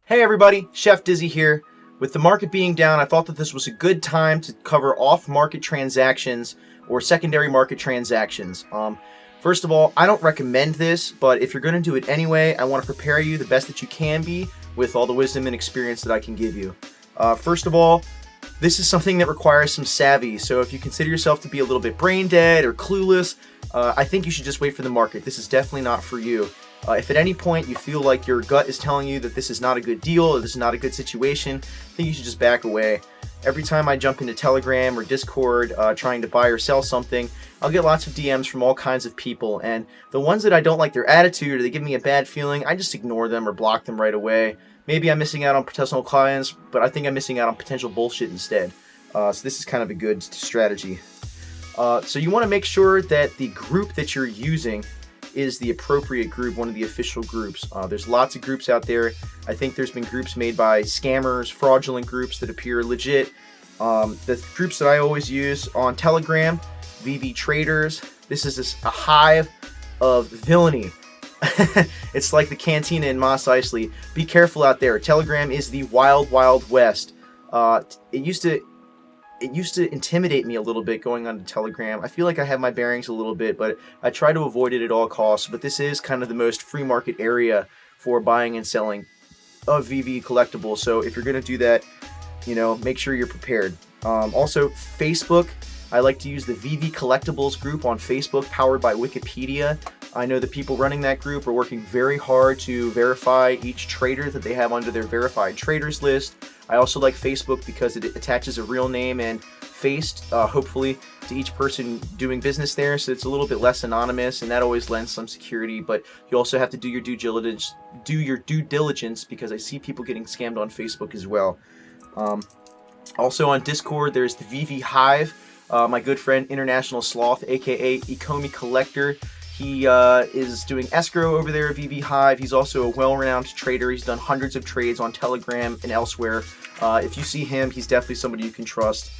Hey everybody, Chef Dizzy here. With the market being down, I thought that this was a good time to cover off-market transactions or secondary market transactions. First of all, I don't recommend this, but if you're going to do it anyway, I want to prepare you the best that you can be with all the wisdom and experience that I can give you. First of all, this is something that requires some savvy, so if you consider yourself to be a little bit brain dead or clueless, I think you should just wait for the market. This is definitely not for you. If at any point you feel like your gut is telling you that this is not a good deal or this is not a good situation, I think you should just back away. Every time I jump into Telegram or Discord trying to buy or sell something, I'll get lots of DMs from all kinds of people, and the ones that I don't like their attitude or they give me a bad feeling, I just ignore them or block them right away. Maybe I'm missing out on potential clients, but I think I'm missing out on potential bullshit instead. So this is kind of a good strategy. So you want to make sure that the group that you're using is the appropriate group, one of the official groups. There's lots of groups out there. I think there's been groups made by scammers, fraudulent groups that appear legit. The groups that I always use on Telegram, VeVe Traders. This is a hive of villainy. It's like the cantina in Mos Eisley. Be careful out there. Telegram is the wild, wild west. It used to intimidate me a little bit going on to Telegram. I feel like I have my bearings a little bit, but I try to avoid it at all costs. But this is kind of the most free market area for buying and selling of VeVe collectibles. So if you're going to do that, make sure you're prepared. Also, Facebook. I like to use the VeVe Collectibles group on Facebook, powered by Wikipedia. I know the people running that group are working very hard to verify each trader that they have under their verified traders list. I also like Facebook because it attaches a real name and face, hopefully, to each person doing business there, so it's a little bit less anonymous, and that always lends some security. But you also have to do your due diligence, because I see people getting scammed on Facebook as well. Also on Discord, there's the VeVe Hive. My good friend International Sloth, aka Omi Collector. He is doing Escrow over there at VeVe Hive. He's also a well-renowned trader. He's done hundreds of trades on Telegram and elsewhere. If you see him, he's definitely somebody you can trust.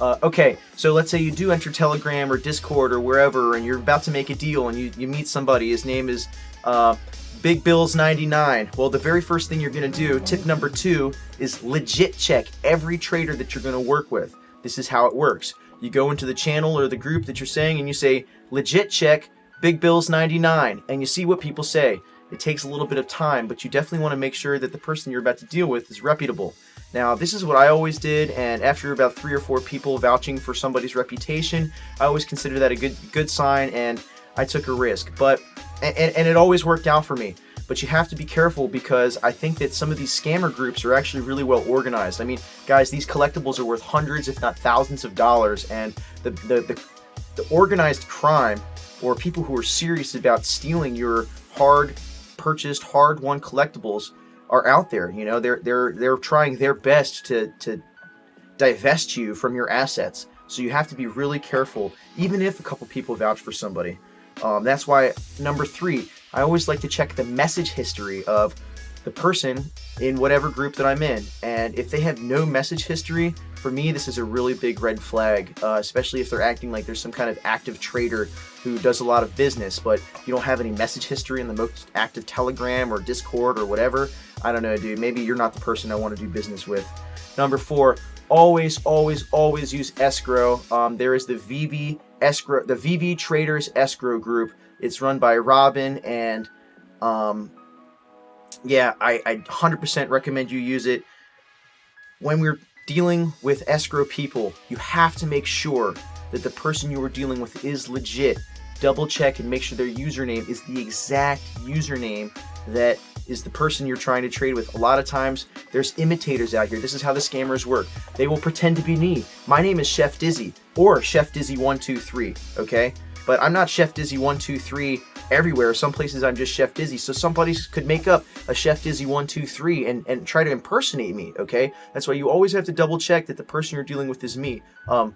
Okay, so let's say you do enter Telegram or Discord or wherever, and you're about to make a deal, and you meet somebody. His name is Big Bills 99. Well, the very first thing you're going to do, tip number 2, is legit check every trader that you're going to work with. This is how it works. You go into the channel or the group that you're saying, and you say, legit check Big Bills 99, and you see what people say. It takes a little bit of time, but you definitely want to make sure that the person you're about to deal with is reputable. Now, this is what I always did, and after about 3 or 4 people vouching for somebody's reputation, I always consider that a good sign, and I took a risk. But and it always worked out for me. But you have to be careful, because I think that some of these scammer groups are actually really well organized. I mean, guys, these collectibles are worth hundreds, if not thousands of dollars, and the organized crime, or people who are serious about stealing your hard-purchased, hard-won collectibles, are out there. They're trying their best to divest you from your assets. So you have to be really careful, even if a couple people vouch for somebody. That's why, number 3, I always like to check the message history of the person in whatever group that I'm in. And if they have no message history, for me, this is a really big red flag, especially if they're acting like there's some kind of active trader who does a lot of business, but you don't have any message history in the most active Telegram or Discord or whatever. I don't know, dude. Maybe you're not the person I want to do business with. Number 4, always, always, always use Escrow. There is the VeVe Escrow, the VeVe Traders Escrow group. It's run by Robin, and yeah, I 100% recommend you use it. When we're dealing with escrow people, you have to make sure that the person you are dealing with is legit. Double check and make sure their username is the exact username that is the person you're trying to trade with. A lot of times, there's imitators out here. This is how the scammers work. They will pretend to be me. My name is Chef Dizzy, or Chef Dizzy 123, okay? But I'm not Chef Dizzy 123 everywhere. Some places I'm just Chef Dizzy. So somebody could make up a Chef Dizzy 123 and try to impersonate me, okay? That's why you always have to double check that the person you're dealing with is me. On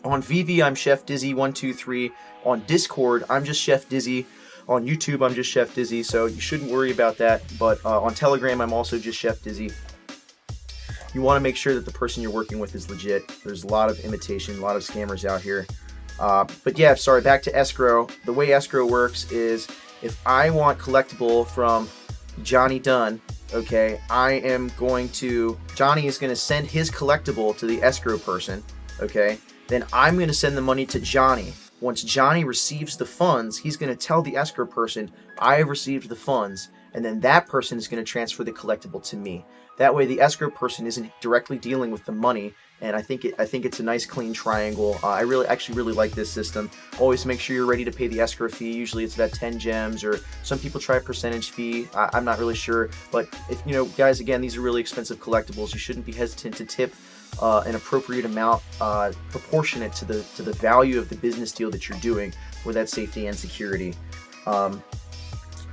VeVe, I'm Chef Dizzy 123. On Discord, I'm just Chef Dizzy. On YouTube, I'm just Chef Dizzy, so you shouldn't worry about that. But on Telegram, I'm also just Chef Dizzy. You want to make sure that the person you're working with is legit. There's a lot of imitation, a lot of scammers out here. But yeah, sorry, back to Escrow. The way Escrow works is, if I want collectible from Johnny Dunn, okay, Johnny is going to send his collectible to the escrow person, okay? Then I'm going to send the money to Johnny. Once Johnny receives the funds, he's going to tell the escrow person, I have received the funds, and then that person is going to transfer the collectible to me. That way the escrow person isn't directly dealing with the money, and I think it's a nice clean triangle. I actually really like this system. Always make sure you're ready to pay the escrow fee. Usually it's about 10 gems, or some people try a percentage fee. I'm not really sure, but if guys, again, these are really expensive collectibles. You shouldn't be hesitant to tip an appropriate amount proportionate to the value of the business deal that you're doing for that safety and security.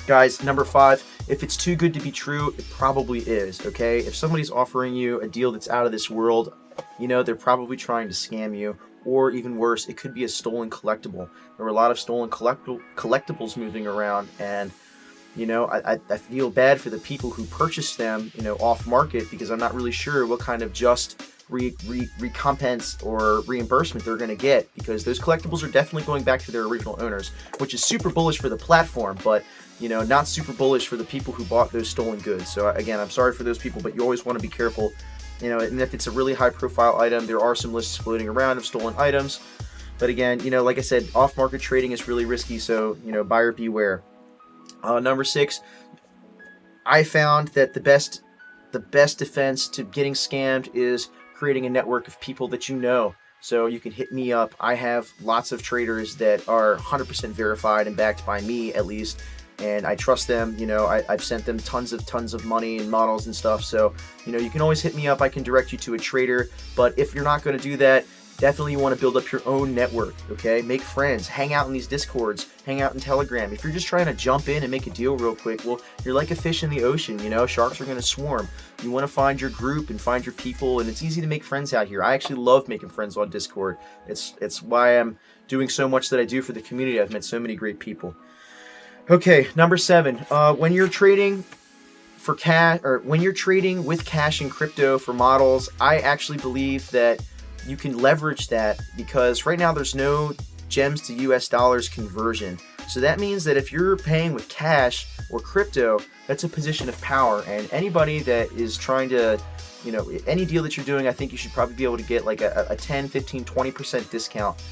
Guys, number 5, if it's too good to be true, it probably is, okay? If somebody's offering you a deal that's out of this world, they're probably trying to scam you, or even worse, it could be a stolen collectible. There were a lot of stolen collectibles moving around, and I feel bad for the people who purchased them, off market, because I'm not really sure what kind of just recompense or reimbursement they're going to get, because those collectibles are definitely going back to their original owners, which is super bullish for the platform, but not super bullish for the people who bought those stolen goods. So again, I'm sorry for those people, but you always want to be careful. And if it's a really high profile item, there are some lists floating around of stolen items. But again, like I said, off-market trading is really risky, so buyer beware. Number 6, I found that the best defense to getting scammed is creating a network of people that you know. So you can hit me up. I have lots of traders that are 100% verified and backed by me, at least, and I trust them. I've sent them tons of money and models and stuff. So you can always hit me up. I can direct you to a trader. But if you're not going to do that, definitely you want to build up your own network, okay? Make friends, hang out in these Discords, hang out in Telegram. If you're just trying to jump in and make a deal real quick, well, you're like a fish in the ocean, sharks are going to swarm. You want to find your group and find your people, and it's easy to make friends out here. I actually love making friends on Discord. It's why I'm doing so much that I do for the community. I've met so many great people. Okay, number 7, when you're trading for cash, or when you're trading with cash and crypto for models, I actually believe that you can leverage that, because right now there's no gems to US dollars conversion. So that means that if you're paying with cash or crypto, that's a position of power. And anybody that is trying to, any deal that you're doing, I think you should probably be able to get like a 10, 15, 20% discount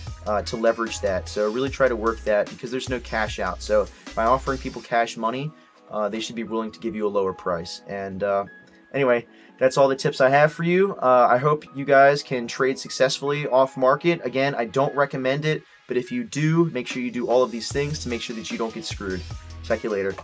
to leverage that. So really try to work that, because there's no cash out. So by offering people cash money, they should be willing to give you a lower price. And anyway, that's all the tips I have for you. I hope you guys can trade successfully off market. Again, I don't recommend it, but if you do, make sure you do all of these things to make sure that you don't get screwed. Check you later.